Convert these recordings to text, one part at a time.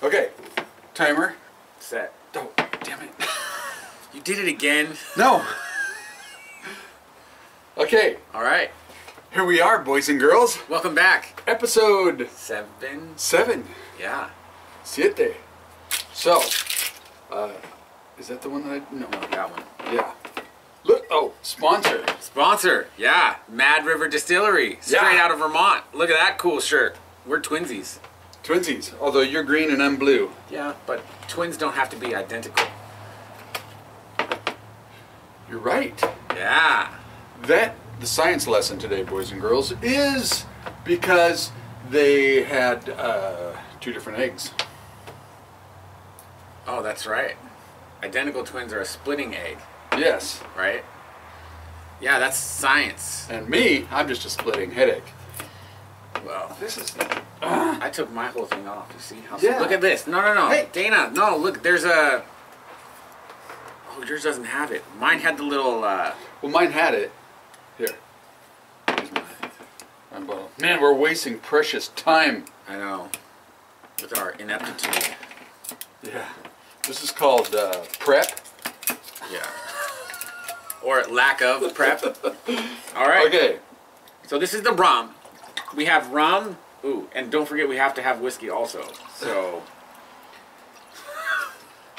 Okay, timer. Set. Oh, damn it. You did it again. No. Okay. All right. Here we are, boys and girls. Welcome back. Episode 7. Yeah. Siete. So, is that the one that I... No, that one. Yeah. Look, oh, sponsor. Sponsor, yeah. Mad River Distillery, straight out of Vermont. Look at that cool shirt. We're twinsies. Twinsies, although you're green and I'm blue. Yeah, but twins don't have to be identical. You're right. Yeah. The science lesson today, boys and girls, is because they had 2 different eggs. Oh, that's right. Identical twins are a splitting egg. Yes. Right? Yeah, that's science. And me, I'm just a splitting headache. Well, This is... I took my whole thing off. You see? Yeah. Look at this. No. Hey. Dana, no, look, there's a... Oh, yours doesn't have it. Mine had the little... Well, mine had it. Here. Here's my bottle. Man, we're wasting precious time. I know. With our ineptitude. Yeah. This is called prep. Yeah. Or lack of prep. All right. Okay. So this is the rum. We have rum. Ooh, and don't forget we have to have whiskey also. So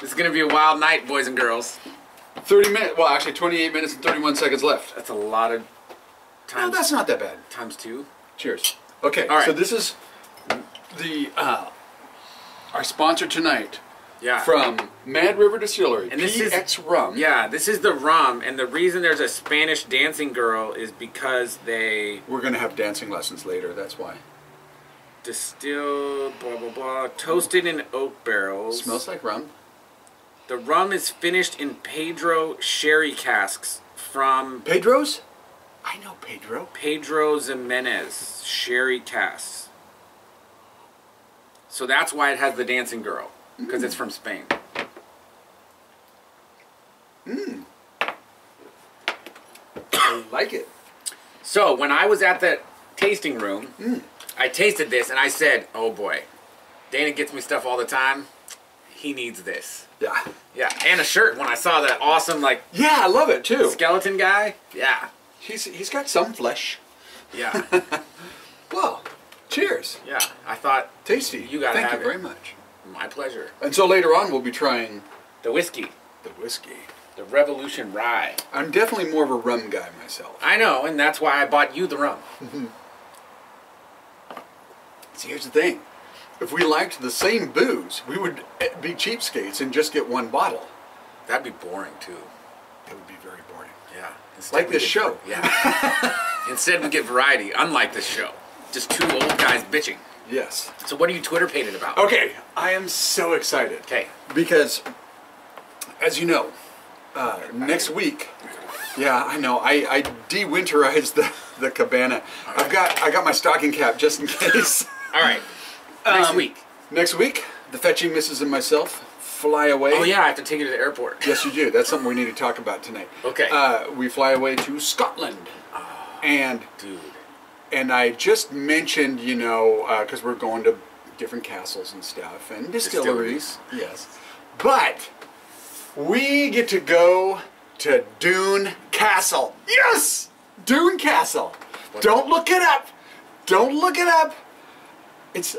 this is gonna be a wild night, boys and girls. 30 minutes. Well, actually, 28 minutes and 31 seconds left. That's a lot of No, times. that's not that bad. Times 2. Cheers. Okay. All right. So this is the our sponsor tonight. Yeah. From Mad River Distillery, And this PX Rum. Yeah, this is the rum, and the reason there's a Spanish dancing girl is because they We're going to have dancing lessons later, that's why. distilled, blah, blah, blah, toasted in oak barrels. Smells like rum. The rum is finished in Pedro sherry casks from Pedro's? I know Pedro. Pedro Ximenez sherry casks. So that's why it has the dancing girl, because it's from Spain. Mmm. I like it. So when I was at the tasting room, I tasted this and I said, oh boy, Dana gets me stuff all the time. He needs this. Yeah. Yeah, and a shirt when I saw that awesome, like, Yeah, I love it too. skeleton guy. Yeah. He's got some flesh. Yeah. Well, cheers. Yeah. I thought, Tasty. You gotta Thank have you it. very much. my pleasure. And so later on we'll be trying The whiskey. the whiskey. The Revolution Rye. I'm definitely more of a rum guy myself. I know, and that's why I bought you the rum. See, here's the thing. If we liked the same booze, we would be cheapskates and just get one bottle. That'd be boring, too. That would be very boring. Yeah. Like we this get- show. Yeah. Instead we get variety, unlike this show. Just 2 old guys bitching. Yes. So what are you Twitter pated about? Okay, I am so excited. Okay. Because, as you know, next week, yeah, I know, I de-winterized the Cabana. Right. I got my stocking cap just in case. All right. Next week. Next week, the fetching missus and myself fly away. Oh yeah, I have to take you to the airport. Yes, you do. That's something we need to talk about tonight. Okay. We fly away to Scotland. And Dude. And I just mentioned, you know, because we're going to different castles and stuff and distilleries. Yes. But we get to go to Dune Castle. Yes! Dune Castle. Don't look it up. Don't look it up. It's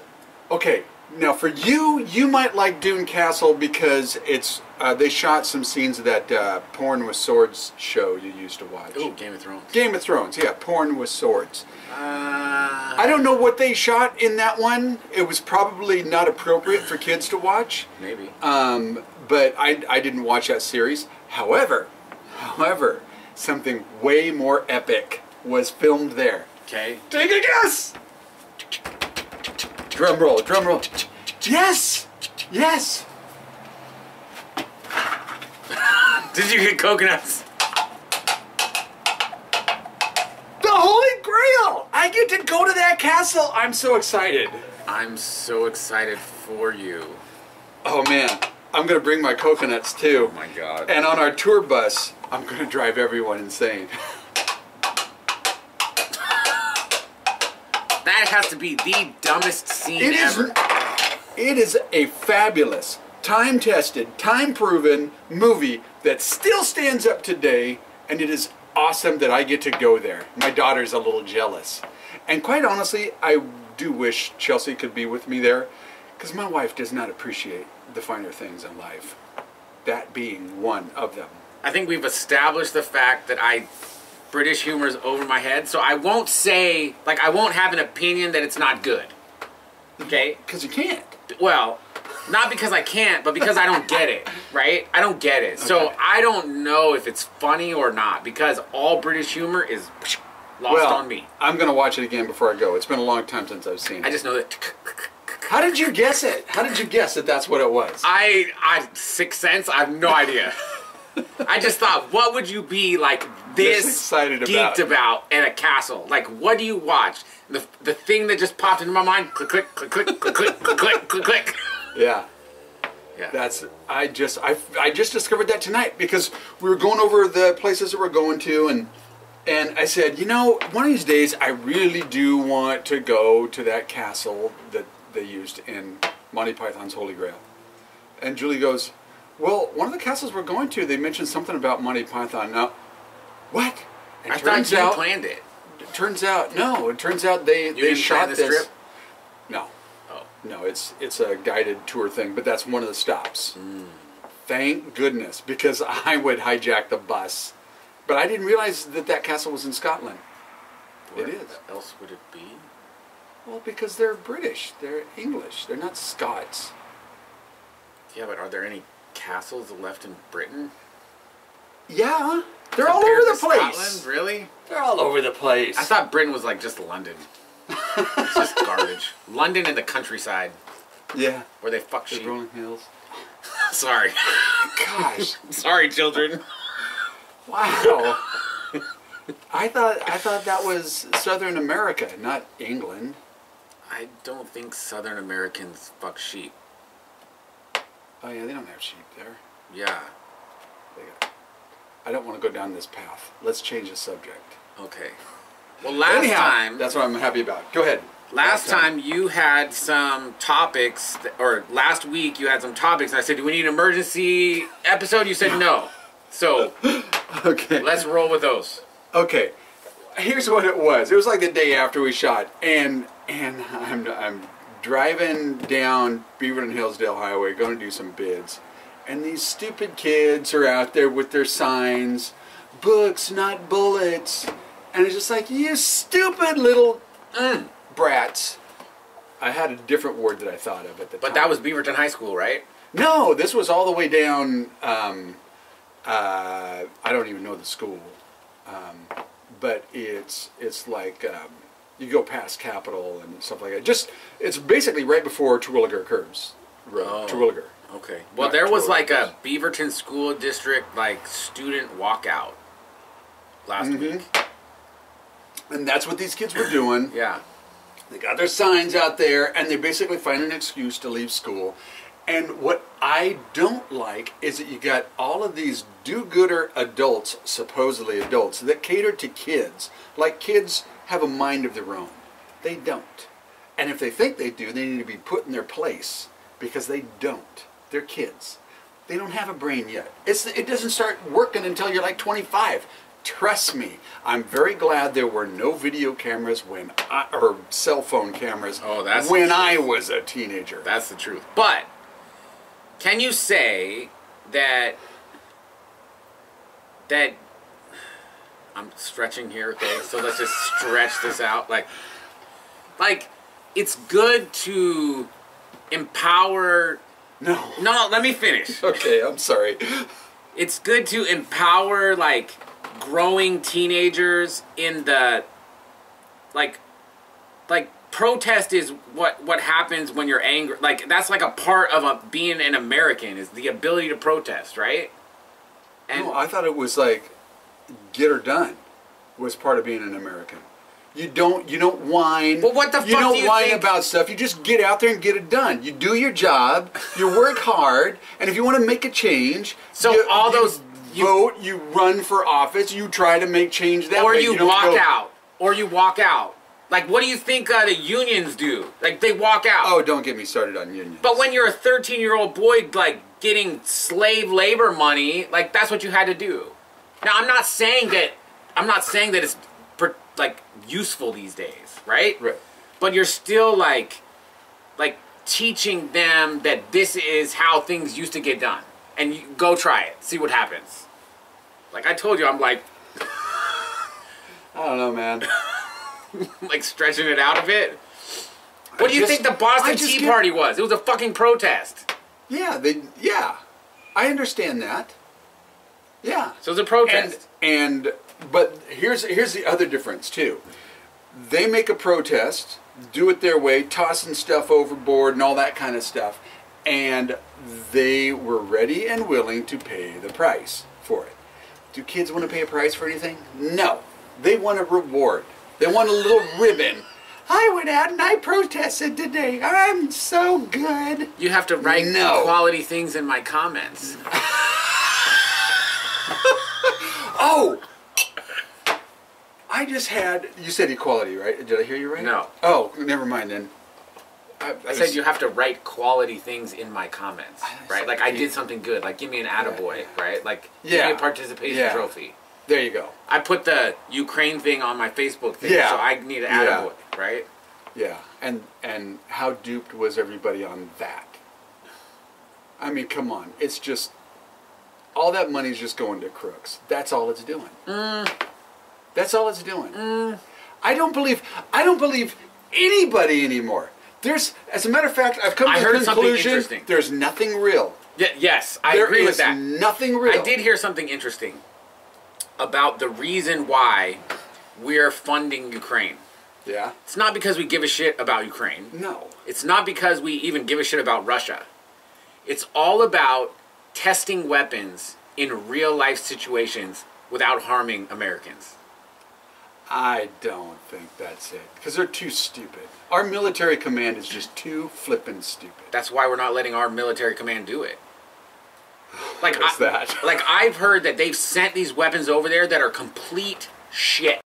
okay. Now for you might like Dune Castle because it's they shot some scenes of that Porn with Swords show you used to watch. Ooh, Game of Thrones. Game of Thrones, yeah, Porn with Swords. I I don't know what they shot in that one. It was probably not appropriate for kids to watch. Maybe. But I didn't watch that series. However, something way more epic was filmed there. Okay. Take a guess! Drum roll, drum roll. Yes! Yes! Did you get coconuts? The Holy Grail! I get to go to that castle! I'm so excited. I'm so excited for you. Oh man, I'm gonna bring my coconuts too. Oh my god. And on our tour bus, I'm gonna drive everyone insane. That has to be the dumbest scene It is. ever. It is a fabulous, time-tested, time-proven movie that still stands up today, and it is awesome that I get to go there. My daughter's a little jealous. And quite honestly, I do wish Chelsea could be with me there, because my wife does not appreciate the finer things in life. That being one of them. I think we've established the fact that British humor is over my head, so I won't say, like, I won't have an opinion that it's not good. Okay? Because you can't. Well, not because I can't, but because I don't get it, right? I don't get it. Okay. So I don't know if it's funny or not, because all British humor is lost on me. I'm going to watch it again before I go. It's been a long time since I've seen it. I just know that... How did you guess it? How did you guess that that's what it was? I Sixth Sense, I have no idea. I just thought, what would you be like this excited geeked about in a castle? Like, what do you watch? The thing that just popped into my mind, click, click, click, click, click, click, click, click, click, click. Yeah. Yeah. That's, I just discovered that tonight because we were going over the places that we're going to, and I said, you know, one of these days I really do want to go to that castle that they used in Monty Python's Holy Grail. And Julie goes, well, one of the castles we're going to, they mentioned something about Monty Python. Now, what? And I thought you planned it. It turns out, no. It turns out they shot this trip? No. Oh. No, it's a guided tour thing, but that's one of the stops. Mm. Thank goodness, because I would hijack the bus. But I didn't realize that that castle was in Scotland. Where it is. else would it be? Well, because they're British. They're English. They're not Scots. Yeah, but are there any castles left in Britain? Yeah. They're all over the place. Scotland? Really? They're all over the place. I thought Britain was like just London. It's just garbage. London and the countryside. Yeah. Where they fuck The sheep. rolling hills. Sorry. Gosh. Sorry, children. Wow. I thought that was Southern America, not England. I don't think Southern Americans fuck sheep. Oh yeah, they don't have sheep there. Yeah. I don't want to go down this path. Let's change the subject. Okay. Well, last time... That's what I'm happy about. Go ahead. Last time you had some topics, or last week you had some topics, and I said, do we need an emergency episode? You said no. So, okay. let's roll with those. Okay. Here's what it was. It was like the day after we shot, and I'm driving down Beaverton Hillsdale Highway, going to do some bids, and these stupid kids are out there with their signs, books, not bullets, and it's just like, you stupid little brats. I had a different word that I thought of at the time. But that was Beaverton High School, right? No, this was all the way down, I don't even know the school, but it's like, you go past Capitol and stuff like that. Just, it's basically right before Terwilliger curves. Terwilliger. Okay. Well, there was like a Beaverton School District, like, student walkout last week. And that's what these kids were doing. Yeah. They got their signs out there, and they basically find an excuse to leave school. And what I don't like is that you got all of these do-gooder adults, supposedly adults, that cater to kids. Like kids have a mind of their own. They don't. And if they think they do, they need to be put in their place, because they don't. They're kids. They don't have a brain yet. It doesn't start working until you're like 25. Trust me, I'm very glad there were no video cameras or cell phone cameras when I was a teenager. That's the truth. But can you say that I'm stretching here, okay? So let's just stretch this out. Like it's good to empower. No, let me finish. Okay, I'm sorry. It's good to empower, like, growing teenagers in the, like protest is what happens when you're angry. Like, that's like a part of being an American, is the ability to protest, right? And no, I thought it was like get her done was part of being an American. You don't whine. Well, what the fuck you don't do you whine think? about stuff. You just get out there and get it done. You do your job. You work hard, and if you want to make a change, so you vote. You run for office. You try to make change that way. Or you walk out. Like, what do you think the unions do? Like, they walk out. Oh, don't get me started on unions. But when you're a 13-year-old boy, like, getting slave labor money, like, that's what you had to do. Now, I'm not saying that it's, like, useful these days, right? Right. But you're still, like, teaching them that this is how things used to get done. And you go try it. See what happens. Like, I told you, I'm, like... I don't know, man. Like, stretching it out a bit. What do you think the Boston Tea Party was? It was a fucking protest. Yeah, I understand that. Yeah. So it was a protest. But here's the other difference too. They make a protest, do it their way, tossing stuff overboard and all that kind of stuff, and they were ready and willing to pay the price for it. Do kids want to pay a price for anything? No. They want a reward. They want a little ribbon. I went out and I protested today. I'm so good. You have to write quality things in my comments. Oh! I just had... You said equality, right? Did I hear you right? No. Oh, never mind then. I said you have to write quality things in my comments, right? Like, I did something good. Like, give me an attaboy, right? Like, give me a participation trophy. There you go. I put the Ukraine thing on my Facebook thing, so I need an attaboy, right? Yeah. And how duped was everybody on that? I mean, come on. It's just... All that money's just going to crooks. That's all it's doing. That's all it's doing. I don't believe anybody anymore. As a matter of fact, I've come to the conclusion there's nothing real. Yes, I agree with that. There is nothing real. I did hear something interesting about the reason why we're funding Ukraine. Yeah. It's not because we give a shit about Ukraine. No. It's not because we even give a shit about Russia. It's all about testing weapons in real life situations without harming Americans. I don't think that's it. Because they're too stupid. Our military command is just too flippin' stupid. That's why we're not letting our military command do it. Like, that? Like, I've heard that they've sent these weapons over there that are complete shit.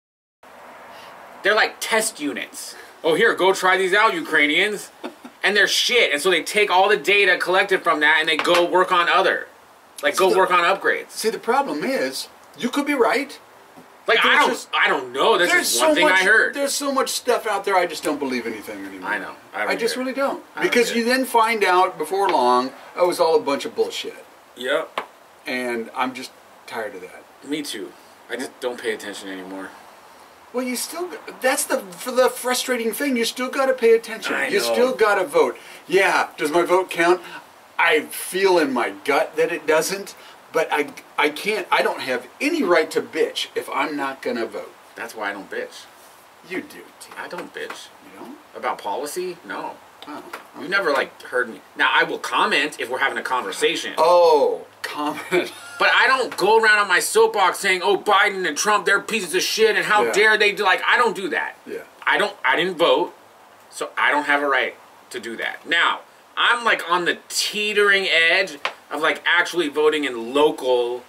They're like test units. Oh, here, go try these out, Ukrainians. And they're shit. And so they take all the data collected from that and they go work on work on upgrades. See, the problem is, you could be right. Like, I don't know. That's just one thing I heard. There's so much stuff out there, I just don't believe anything anymore. I know. I just really don't. Because you then find out before long, it was all a bunch of bullshit. Yep. And I'm just tired of that. Me too. I just don't pay attention anymore. Well, you still... That's the frustrating thing. You still got to pay attention. I know. You still got to vote. Yeah, does my vote count? I feel in my gut that it doesn't. But I can't... I don't have any right to bitch if I'm not going to vote. That's why I don't bitch. You do, T. I don't bitch. You don't? About policy? No. Oh. Okay. You've never, like, heard me. Now, I will comment if we're having a conversation. Oh, comment. But I don't go around on my soapbox saying, oh, Biden and Trump, they're pieces of shit, and how dare they do... Like, I don't do that. Yeah. I didn't vote, so I don't have a right to do that. Now, I'm, like, on the teetering edge of, like, actually voting in local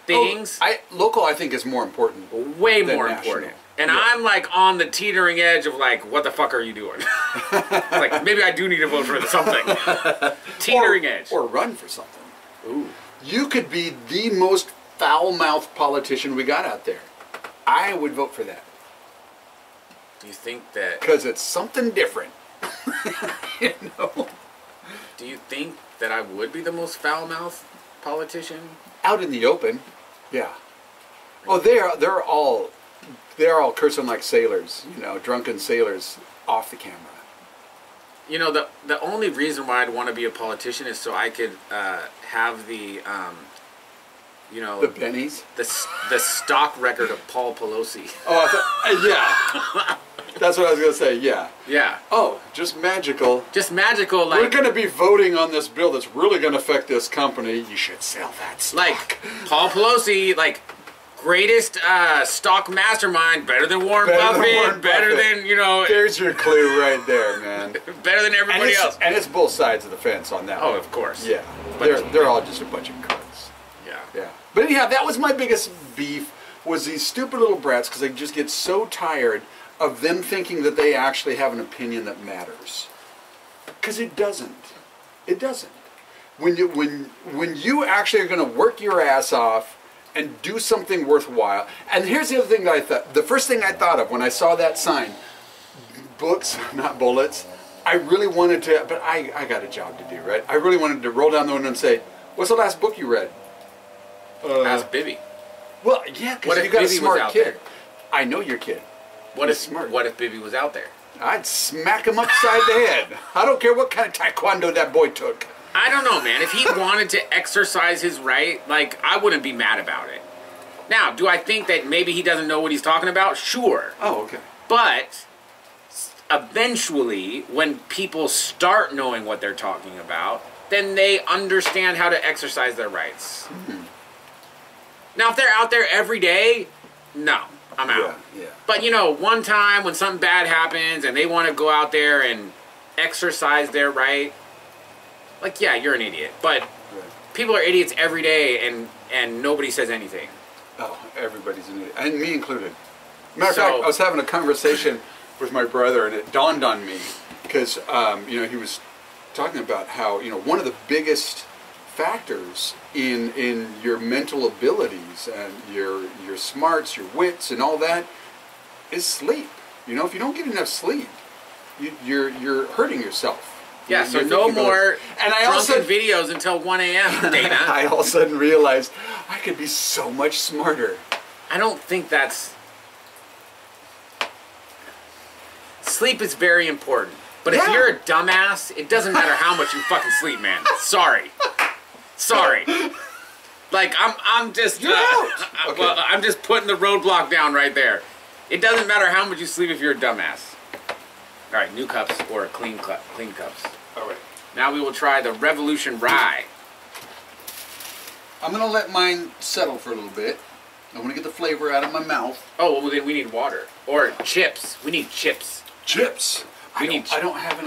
things. Local, I think, is more important. Way more important. And I'm, like, on the teetering edge of, like, what the fuck are you doing? Like, maybe I do need to vote for something. Teetering edge. Or run for something. Ooh. You could be the most foul-mouthed politician we got out there. I would vote for that. Do you think that... Because it's something different. You know? Do you think that I would be the most foul-mouthed politician? Out in the open, yeah. Oh, they're all cursing like sailors, you know, drunken sailors off the camera. You know, the only reason why I'd want to be a politician is so I could have the, you know... The pennies? The stock record of Paul Pelosi. Oh, yeah. That's what I was going to say, yeah. Yeah. Oh, just magical. Just magical, like... We're going to be voting on this bill that's really going to affect this company. You should sell that stock. Like, Paul Pelosi, like... Greatest stock mastermind, better than Warren Buffett, better than, you know... There's your clue right there, man. Better than everybody else. And it's both sides of the fence on that one. Oh, of course. Yeah. They're all just a bunch of crooks. Yeah. Yeah. But anyhow, that was my biggest beef, was these stupid little brats, because I just get so tired of them thinking that they actually have an opinion that matters. Because it doesn't. It doesn't. When you actually are going to work your ass off and do something worthwhile. And here's the other thing that I thought. The first thing I thought of when I saw that sign, books, not bullets, I really wanted to, but I got a job to do, right? I really wanted to roll down the window and say, what's the last book you read? Ask Bibby. Well, yeah, because you got a smart kid. There? I know your kid. What if Bibby was out there? I'd smack him upside the head. I don't care what kind of taekwondo that boy took. I don't know, man. If he wanted to exercise his right, like, I wouldn't be mad about it. Now, do I think that maybe he doesn't know what he's talking about? Sure. Oh, okay. But eventually, when people start knowing what they're talking about, then they understand how to exercise their rights. Mm-hmm. Now, if they're out there every day, no, I'm out. Yeah. But, you know, one time when something bad happens and they want to go out there and exercise their right, like, yeah, you're an idiot. But people are idiots every day, and nobody says anything. Oh, everybody's an idiot, and me included. Matter of fact, I was having a conversation with my brother, and it dawned on me because you know, he was talking about how, you know, one of the biggest factors in your mental abilities and your smarts, your wits, and all that is sleep. You know, if you don't get enough sleep, you're hurting yourself. Yeah, so no more drunken videos until 1 a.m., Dana. I all of a sudden realized I could be so much smarter. I don't think that's... Sleep is very important. But if you're a dumbass, it doesn't matter how much you fucking sleep, man. Sorry. Like, I'm just... You're out! Okay. Well, I'm just putting the roadblock down right there. It doesn't matter how much you sleep if you're a dumbass. All right, new cups or clean cups. All right. Now we will try the Revolution Rye. I'm going to let mine settle for a little bit. I want to get the flavor out of my mouth. Oh, well, then we need water. Or chips. We need chips. Chips? I don't have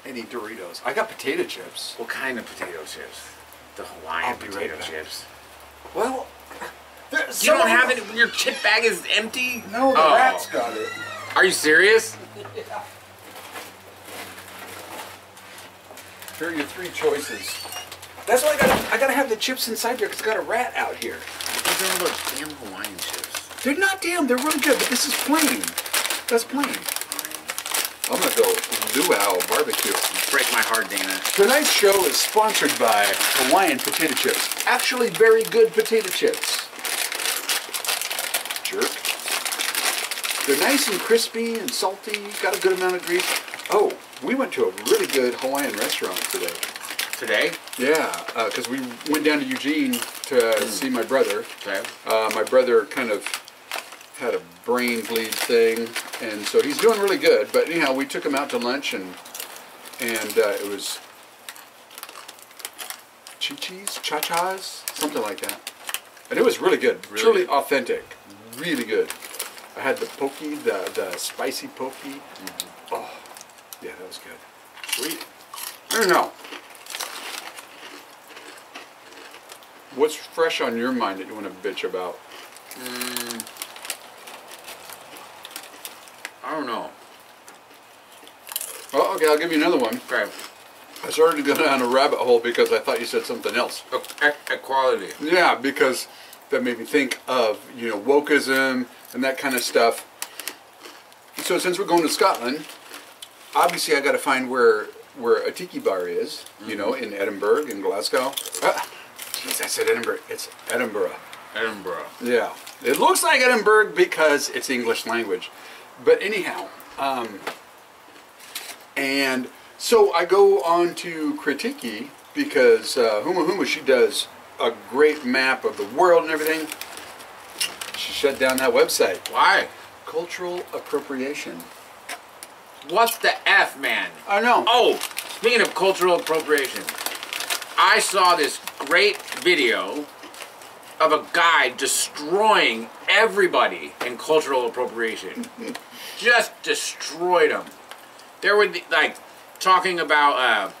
any Doritos. I got potato chips. What kind of potato chips? The Hawaiian potato chips. Well, you don't have it when your chip bag is empty? No, the rat's got it. Are you serious? Yeah. Here are your three choices. That's why I gotta have the chips inside there because I got a rat out here. These are all those damn Hawaiian chips. They're not damn, they're really good, but this is plain. That's plain. I'm gonna go luau barbecue. Break my heart, Dana. Tonight's show is sponsored by Hawaiian potato chips. Actually, very good potato chips. Jerk. They're nice and crispy and salty. Got a good amount of grease. Oh, we went to a really good Hawaiian restaurant today. Today? Yeah, because we went down to Eugene to see my brother. Okay. My brother kind of had a brain bleed thing, and so he's doing really good. But anyhow, we took him out to lunch, and it was Chi-Chi's, Cha-Cha's, something like that. And it was really good, truly authentic, really good. I had the poke, the spicy poke. Mm-hmm. Oh, yeah, that was good. Sweet. I don't know. What's fresh on your mind that you want to bitch about? I don't know. Oh, okay, I'll give you another one. Okay. I started to go down a rabbit hole because I thought you said something else. Equality. Yeah, because that made me think of, you know, wokeism and that kind of stuff. So since we're going to Scotland, obviously I got to find where a tiki bar is, you know, in Edinburgh, in Glasgow. Jeez, I said Edinburgh. It's Edinburgh. Edinburgh. Yeah. It looks like Edinburgh because it's English language. But anyhow, and so I go on to Kritiki because Huma Huma, she does a great map of the world and everything. She shut down that website. Why? Cultural appropriation. What the F, man? I know. Oh, speaking of cultural appropriation, I saw this great video of a guy destroying everybody in cultural appropriation. Just destroyed them. There were like talking about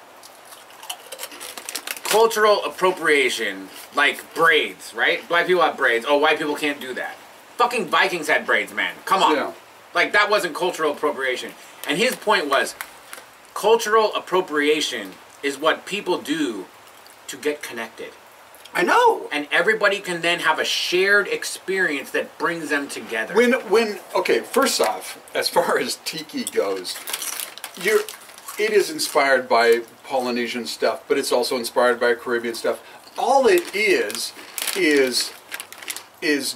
cultural appropriation, like braids, right? Black people have braids. Oh, white people can't do that. Fucking Vikings had braids, man. Come on. Yeah. Like, that wasn't cultural appropriation. And his point was, cultural appropriation is what people do to get connected. I know. And everybody can then have a shared experience that brings them together. Okay, first off, as far as tiki goes, it is inspired by Polynesian stuff, but it's also inspired by Caribbean stuff. All it is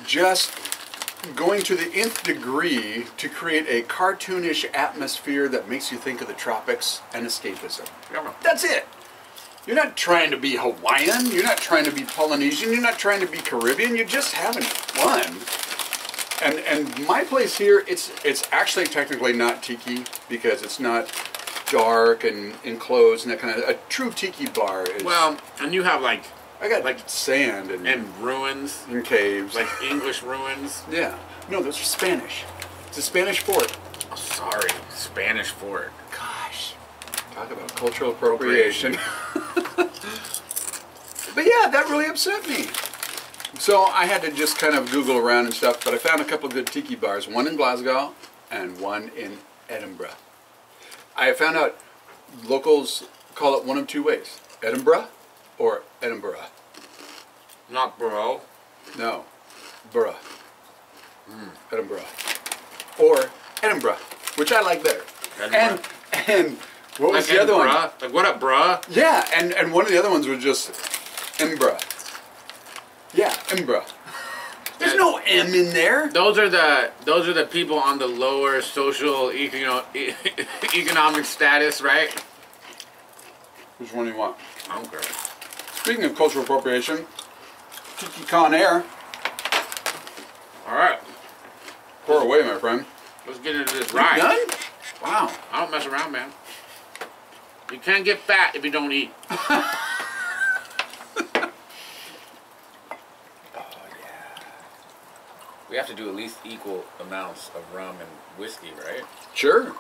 just going to the nth degree to create a cartoonish atmosphere that makes you think of the tropics and escapism. That's it. You're not trying to be Hawaiian, you're not trying to be Polynesian, you're not trying to be Caribbean, you're just having fun. And my place here, it's actually technically not tiki because it's not dark and enclosed and that kind of, a true tiki bar is... Well, and you have like... I got like sand and ruins. And caves. Like English ruins. Yeah. No, those are Spanish. It's a Spanish fort. Oh, sorry. Spanish fort. Gosh. Talk about cultural appropriation. But yeah, that really upset me. So I had to just kind of Google around and stuff, but I found a couple of good tiki bars. One in Glasgow and one in Edinburgh. I found out locals call it one of two ways. Edinburgh or Edinburgh. Not bro. No. Burra. Edinburgh. Or Edinburgh, which I like better. Edinburgh. And what was like the other one? Like, what up, bruh? Yeah, and one of the other ones was just Edinburgh. Yeah, Edinburgh. There's no M in there. Those are the people on the lower social economic status, right? Which one do you want? I don't care. Speaking of cultural appropriation, Tiki Con Air. All right. Pour away, my friend. Let's get into this ride. Done? Wow. I don't mess around, man. You can't get fat if you don't eat. We have to do at least equal amounts of rum and whiskey, right? Sure.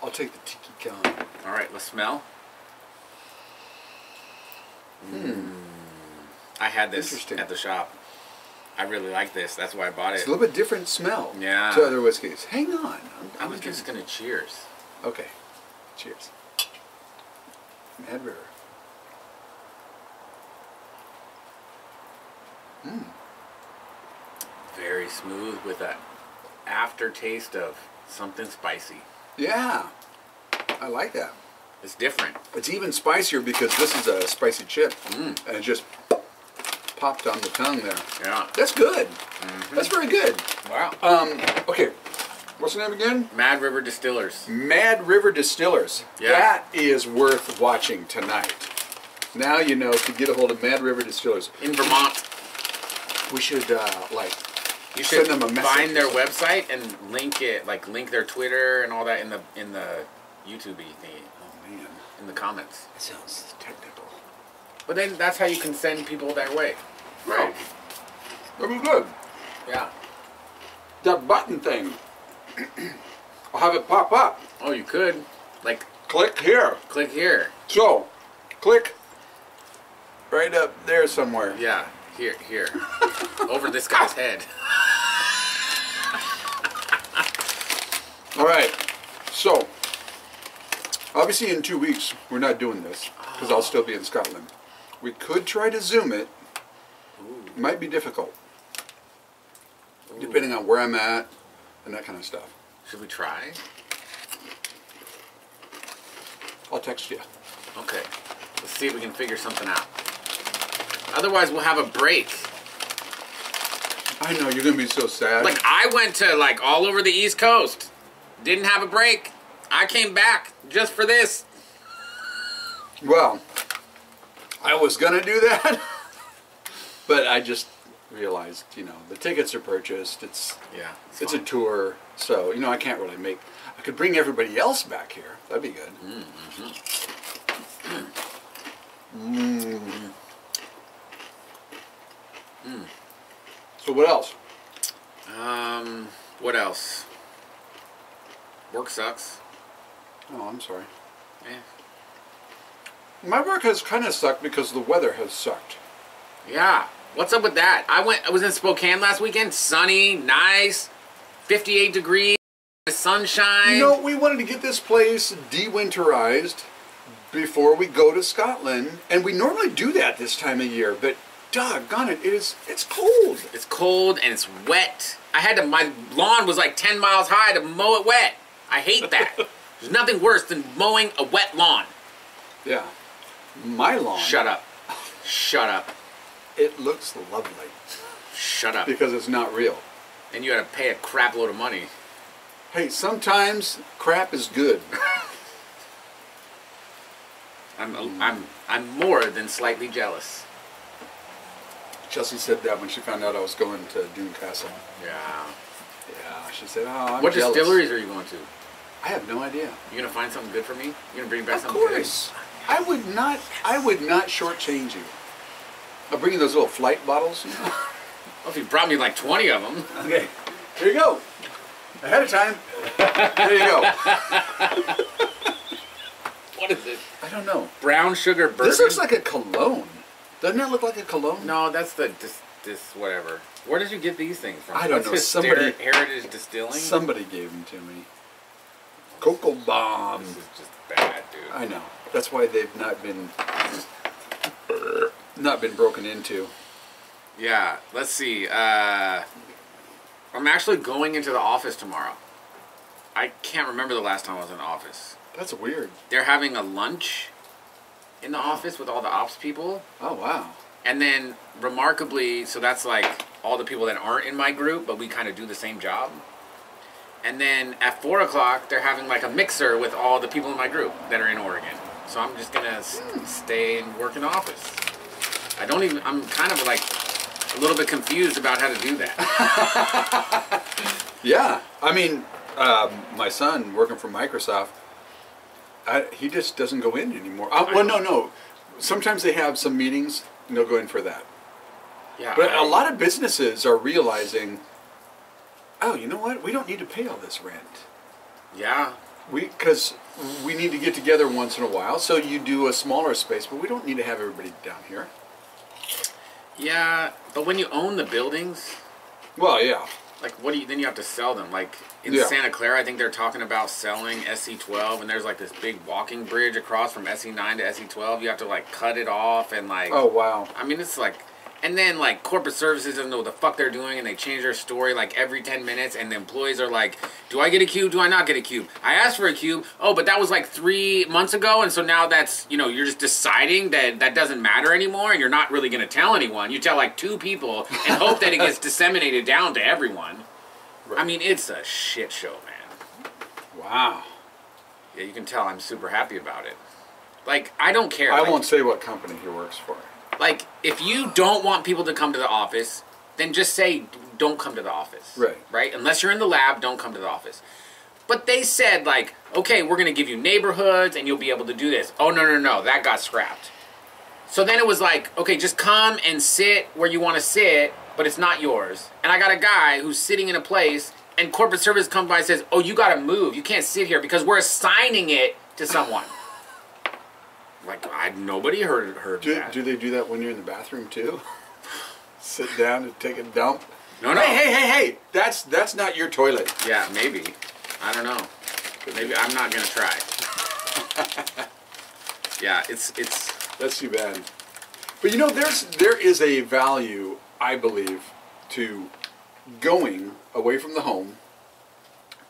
I'll take the Tiki Con. All right, let's smell. I had this at the shop. I really like this. That's why I bought it. It's a little bit different smell to other whiskeys. Hang on. I was just going to cheers. Okay. Cheers. Mad River. Very smooth with that aftertaste of something spicy. Yeah. I like that. It's different. It's even spicier because this is a spicy chip. And it just popped on the tongue there. Yeah. That's good. That's very good. Wow. Okay. What's the name again? Mad River Distillers. Mad River Distillers. Yeah. That is worth watching tonight. Now you know to get a hold of Mad River Distillers. In Vermont. We should, you should send them a message. find their website and link it, like link their Twitter and all that in the YouTube-y thing. Oh, man. In the comments. That sounds technical. But then that's how you can send people their way. Right? That'd be good. Yeah. That button thing. I'll have it pop up. Oh, you could. Like, Click here. click here. So, click right up there somewhere. Yeah. Here. Over this guy's head. All right. So, obviously in 2 weeks, we're not doing this because I'll still be in Scotland. We could try to Zoom it. It might be difficult. Depending on where I'm at and that kind of stuff. Should we try? I'll text you. Okay. Let's see if we can figure something out. Otherwise, we'll have a break. I know, you're going to be so sad. Like, I went to, like, all over the East Coast. Didn't have a break. I came back just for this. Well, I was going to do that. But I just realized, the tickets are purchased. It's a tour. So, I can't really I could bring everybody else back here. That'd be good. So what else? What else? Work sucks. Oh, I'm sorry. Yeah. My work has kind of sucked because the weather has sucked. Yeah. What's up with that? I was in Spokane last weekend. Sunny, nice, 58 degrees, sunshine. You know, we wanted to get this place de-winterized before we go to Scotland, and we normally do that this time of year, but doggone it, it's cold. It's cold and it's wet. My lawn was like 10 miles high to mow it wet. I hate that. There's nothing worse than mowing a wet lawn. Yeah. My lawn. Shut up. Shut up. It looks lovely. Shut up. Because it's not real. And you gotta pay a crap load of money. Hey, sometimes crap is good. I'm more than slightly jealous. Chelsea said that when she found out I was going to Dune Castle. Yeah. Yeah, she said, "Oh, I'm What jealous." distilleries are you going to? I have no idea. You gonna find something good for me? You gonna bring back Of something good? course. I would not shortchange you. I'll bring you those little flight bottles. You know? Well, if you brought me like 20 of them. Okay. Here you go. Ahead of time. There you go. What is it? I don't know. Brown sugar bourbon? This looks like a cologne. Doesn't that look like a cologne? No, that's the this whatever. Where did you get these things from? I don't know. Somebody Heritage Distilling. Somebody gave them to me. Cocoa Bomb. This is just bad, dude. I know. That's why they've not been broken into. Yeah. Let's see. I'm actually going into the office tomorrow. I can't remember the last time I was in the office. That's weird. They're having a lunch in the office with all the ops people. Oh, wow. And then, remarkably, so that's like all the people that aren't in my group, but we kind of do the same job. And then at 4 o'clock, they're having like a mixer with all the people in my group that are in Oregon. So I'm just gonna stay and work in the office. I'm kind of like a little bit confused about how to do that. Yeah. I mean, my son, working for Microsoft, he just doesn't go in anymore. Well, no. Sometimes they have some meetings, and they'll go in for that. Yeah. But a lot of businesses are realizing, oh, you know what? We don't need to pay all this rent. Yeah. Because we need to get together once in a while, so you do a smaller space, but we don't need to have everybody down here. Yeah, but when you own the buildings, well, yeah. like then you have to sell them. Like in Santa Clara, I think they're talking about selling SC12, and there's like this big walking bridge across from SC9 to SC12. You have to like cut it off and like. Oh wow. I mean, it's like. And then, like, corporate services doesn't know what the fuck they're doing, and they change their story, like, every 10 minutes, and the employees are like, do I get a cube? Do I not get a cube? I asked for a cube. Oh, but that was, like, 3 months ago, and so now that's, you're just deciding that that doesn't matter anymore, and you're not really going to tell anyone. You tell, like, 2 people and hope that it gets disseminated down to everyone. Right. I mean, it's a shit show, man. Wow. Yeah, you can tell I'm super happy about it. Like, I don't care. I won't say what company he works for. Like, if you don't want people to come to the office, then just say, don't come to the office. Right. Right? Unless you're in the lab, don't come to the office. But they said, like, okay, we're going to give you neighborhoods and you'll be able to do this. Oh, no, that got scrapped. So then it was like, okay, just come and sit where you want to sit, but it's not yours. And I got a guy who's sitting in a place, and corporate service comes by and says, oh, you got to move. You can't sit here because we're assigning it to someone. Like, nobody heard that. Do they do that when you're in the bathroom, too? Sit down and take a dump? No. Hey! That's not your toilet. Yeah, maybe. I don't know. Maybe I'm not going to try. Yeah, it's... That's too bad. But, there is a value, I believe, to going away from the home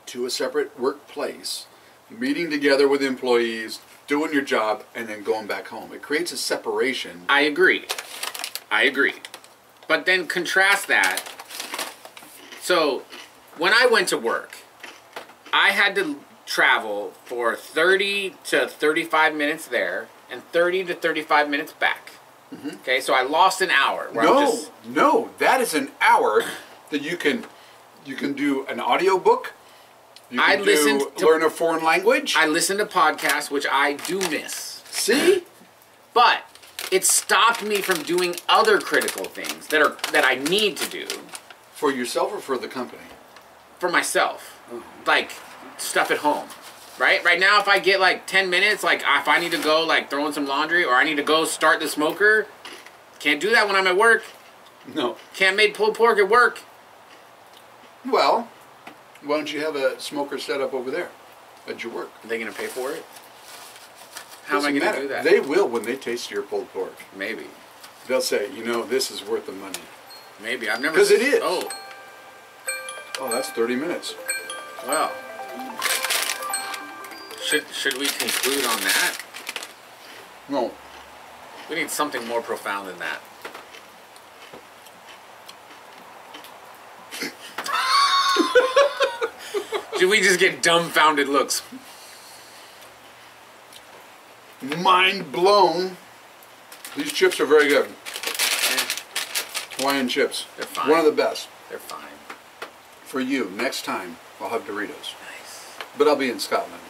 to a separate workplace, meeting together with employees, doing your job, and then going back home. It creates a separation. I agree. But then contrast that. So, when I went to work, I had to travel for 30 to 35 minutes there and 30 to 35 minutes back. Mm-hmm. Okay, so I lost an hour. No, that is an hour that you can do an audio book. You can learn a foreign language. I listen to podcasts, which I do miss. See? But it stopped me from doing other critical things that I need to do. For yourself or for the company? For myself. Mm-hmm. Like, stuff at home. Right? Right now, if I get like 10 minutes, like if I need to go like throw in some laundry or I need to go start the smoker, can't do that when I'm at work. No. Can't make pulled pork at work. Well, why don't you have a smoker set up over there at your work? Are they going to pay for it? How am I Doesn't going to matter. do that? They will when they taste your pulled pork. Maybe. They'll say, you know, this is worth the money. Maybe. I've never... Because it is. Oh, that's 30 minutes. well. Should we conclude on that? No. We need something more profound than that. Should we just get dumbfounded looks? Mind blown. These chips are very good. Hawaiian chips. They're fine. One of the best. They're fine. For you, next time, I'll have Doritos. Nice. But I'll be in Scotland.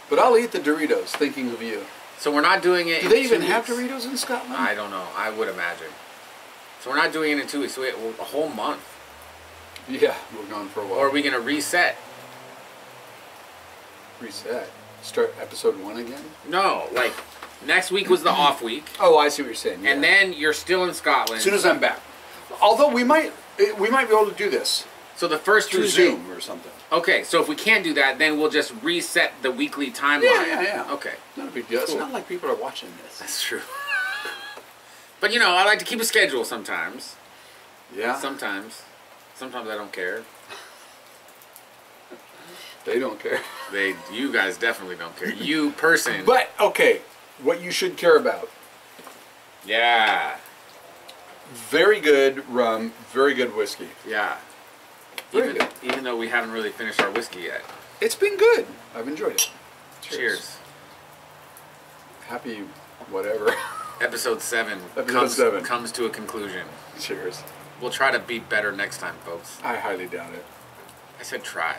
But I'll eat the Doritos, thinking of you. So we're not doing it Do in they 2 even have weeks. Doritos in Scotland? I don't know. I would imagine. So we're not doing it in 2 weeks. So we have a whole month. Yeah, we're gone for a while. Or are we going to reset? Reset. Start episode 1 again? No, like next week was the off week. Oh, I see what you're saying. And yeah. then you're still in Scotland. As soon as I'm back. Although we might be able to do this So the first through Tuesday. Zoom or something. Okay, so if we can't do that, then we'll just reset the weekly timeline. Yeah. Okay. Not a big deal. It's Cool. not like people are watching this. That's true. But you know, I like to keep a schedule sometimes. Yeah. Sometimes I don't care. They don't care. You guys definitely don't care. You person. But, okay, what you should care about. Yeah. Very good rum, very good whiskey. Yeah. Very good. Even though we haven't really finished our whiskey yet. It's been good. I've enjoyed it. Cheers. Happy whatever. Episode 7 comes to a conclusion. Cheers. We'll try to be better next time, folks. I highly doubt it. I said try.